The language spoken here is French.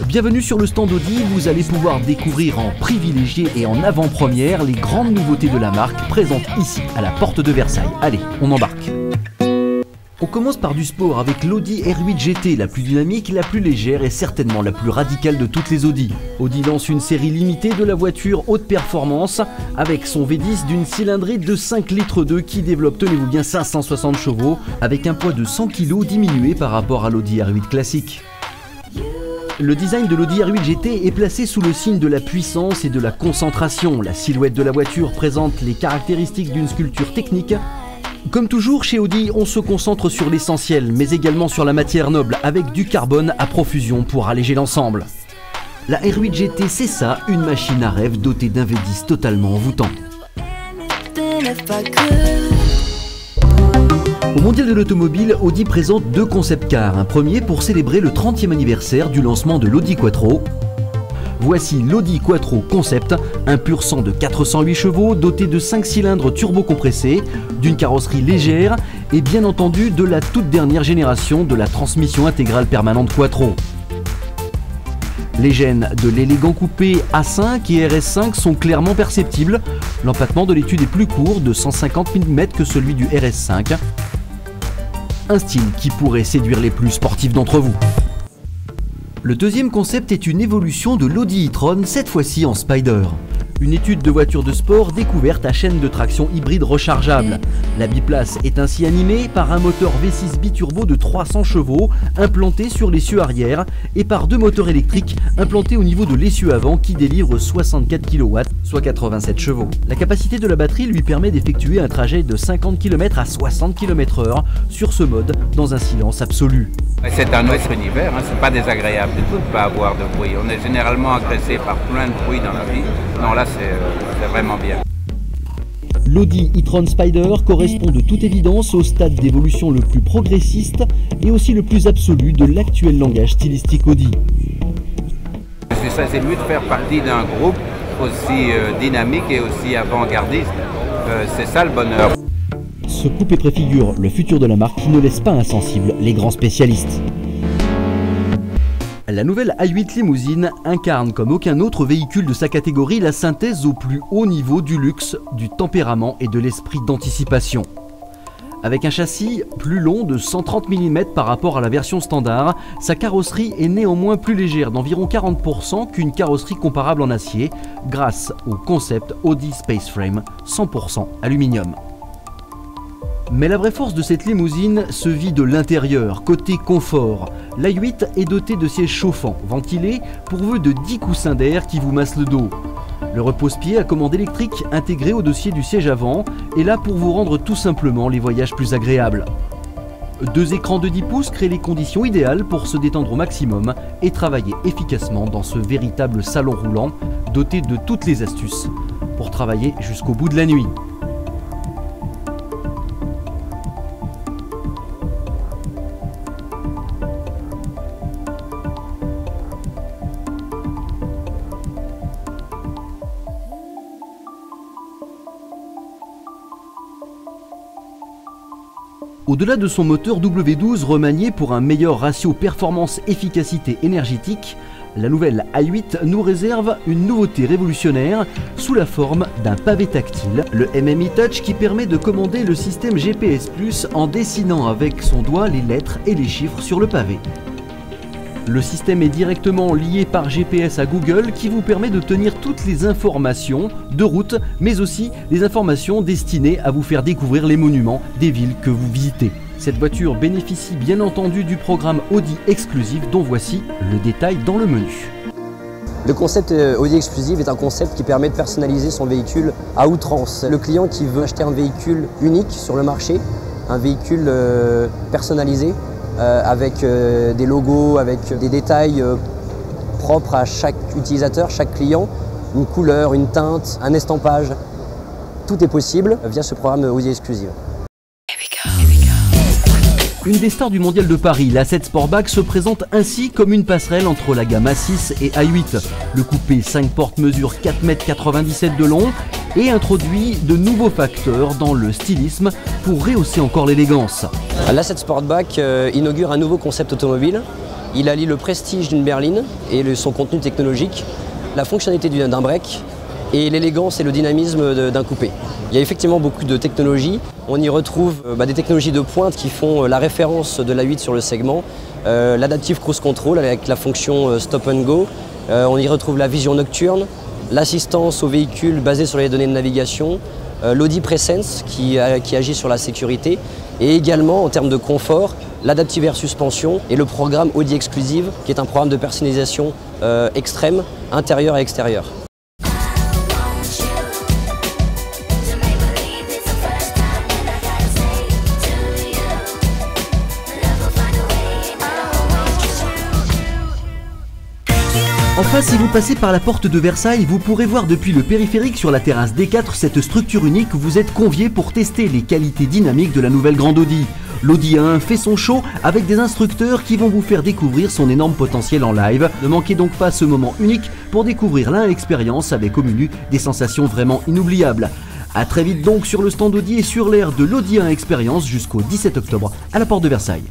Bienvenue sur le stand Audi, vous allez pouvoir découvrir en privilégié et en avant-première les grandes nouveautés de la marque présentes ici à la porte de Versailles. Allez, on embarque. On commence par du sport avec l'Audi R8 GT, la plus dynamique, la plus légère et certainement la plus radicale de toutes les Audi. Audi lance une série limitée de la voiture haute performance avec son V10 d'une cylindrée de 5 litres 2 qui développe, tenez-vous bien, 560 chevaux avec un poids de 100 kg diminué par rapport à l'Audi R8 classique. Le design de l'Audi R8 GT est placé sous le signe de la puissance et de la concentration. La silhouette de la voiture présente les caractéristiques d'une sculpture technique. Comme toujours chez Audi, on se concentre sur l'essentiel, mais également sur la matière noble, avec du carbone à profusion pour alléger l'ensemble. La R8 GT, c'est ça, une machine à rêve dotée d'un V10 totalement envoûtant. Au Mondial de l'Automobile, Audi présente deux concept cars. Un premier pour célébrer le 30e anniversaire du lancement de l'Audi Quattro. Voici l'Audi Quattro Concept, un pur sang de 408 chevaux, doté de 5 cylindres turbo-compressés, d'une carrosserie légère et bien entendu de la toute dernière génération de la transmission intégrale permanente Quattro. Les gènes de l'élégant coupé A5 et RS5 sont clairement perceptibles. L'empattement de l'étude est plus court, de 150 mm que celui du RS5. Un style qui pourrait séduire les plus sportifs d'entre vous. Le deuxième concept est une évolution de l'Audi e-tron, cette fois-ci en Spider. Une étude de voiture de sport découverte à chaîne de traction hybride rechargeable. La biplace est ainsi animée par un moteur V6 biturbo de 300 chevaux implanté sur l'essieu arrière et par deux moteurs électriques implantés au niveau de l'essieu avant qui délivrent 64 kW, soit 87 chevaux. La capacité de la batterie lui permet d'effectuer un trajet de 50 km à 60 km/h sur ce mode dans un silence absolu. C'est un autre univers, hein, c'est pas désagréable du tout de ne pas avoir de bruit. On est généralement agressé par plein de bruit dans la vie. Non, là c'est vraiment bien. L'Audi e-tron Spider correspond de toute évidence au stade d'évolution le plus progressiste et aussi le plus absolu de l'actuel langage stylistique Audi. C'est mieux de faire partie d'un groupe aussi dynamique et aussi avant-gardiste. C'est ça le bonheur. Ce coupé préfigure le futur de la marque qui ne laisse pas insensibles les grands spécialistes. La nouvelle A8 limousine incarne comme aucun autre véhicule de sa catégorie la synthèse au plus haut niveau du luxe, du tempérament et de l'esprit d'anticipation. Avec un châssis plus long de 130 mm par rapport à la version standard, sa carrosserie est néanmoins plus légère d'environ 40% qu'une carrosserie comparable en acier grâce au concept Audi Space Frame 100% aluminium. Mais la vraie force de cette limousine se vit de l'intérieur, côté confort. L'A8 est dotée de sièges chauffants, ventilés, pourvus de 10 coussins d'air qui vous massent le dos. Le repose-pied à commande électrique intégré au dossier du siège avant est là pour vous rendre tout simplement les voyages plus agréables. Deux écrans de 10 pouces créent les conditions idéales pour se détendre au maximum et travailler efficacement dans ce véritable salon roulant doté de toutes les astuces pour travailler jusqu'au bout de la nuit. Au-delà de son moteur W12 remanié pour un meilleur ratio performance-efficacité énergétique, la nouvelle A8 nous réserve une nouveauté révolutionnaire sous la forme d'un pavé tactile, le MMI Touch qui permet de commander le système GPS Plus en dessinant avec son doigt les lettres et les chiffres sur le pavé. Le système est directement lié par GPS à Google qui vous permet de tenir toutes les informations de route, mais aussi les informations destinées à vous faire découvrir les monuments des villes que vous visitez. Cette voiture bénéficie bien entendu du programme Audi Exclusive dont voici le détail dans le menu. Le concept Audi Exclusive est un concept qui permet de personnaliser son véhicule à outrance. Le client qui veut acheter un véhicule unique sur le marché, un véhicule personnalisé, avec des logos, avec des détails propres à chaque utilisateur, chaque client, une couleur, une teinte, un estampage. Tout est possible via ce programme Audi Exclusive. Une des stars du Mondial de Paris, la 7 Sportback, se présente ainsi comme une passerelle entre la gamme A6 et A8. Le coupé 5 portes mesure 4,97 m de long et introduit de nouveaux facteurs dans le stylisme pour rehausser encore l'élégance. La 7 Sportback inaugure un nouveau concept automobile. Il allie le prestige d'une berline et son contenu technologique, la fonctionnalité d'un break et l'élégance et le dynamisme d'un coupé. Il y a effectivement beaucoup de technologies. On y retrouve des technologies de pointe qui font la référence de l'A8 sur le segment, l'Adaptive Cruise Control avec la fonction Stop and Go. On y retrouve la vision nocturne, l'assistance au véhicule basée sur les données de navigation, l'Audi Presence qui agit sur la sécurité et également en termes de confort, l'Adaptive Air Suspension et le programme Audi Exclusive qui est un programme de personnalisation extrême, intérieur et extérieur. Enfin, si vous passez par la porte de Versailles, vous pourrez voir depuis le périphérique sur la terrasse D4 cette structure unique où vous êtes conviés pour tester les qualités dynamiques de la nouvelle grande Audi. L'Audi A1 fait son show avec des instructeurs qui vont vous faire découvrir son énorme potentiel en live. Ne manquez donc pas ce moment unique pour découvrir l'expérience avec au menu des sensations vraiment inoubliables. A très vite donc sur le stand Audi et sur l'aire de l'Audi A1 Experience jusqu'au 17 octobre à la porte de Versailles.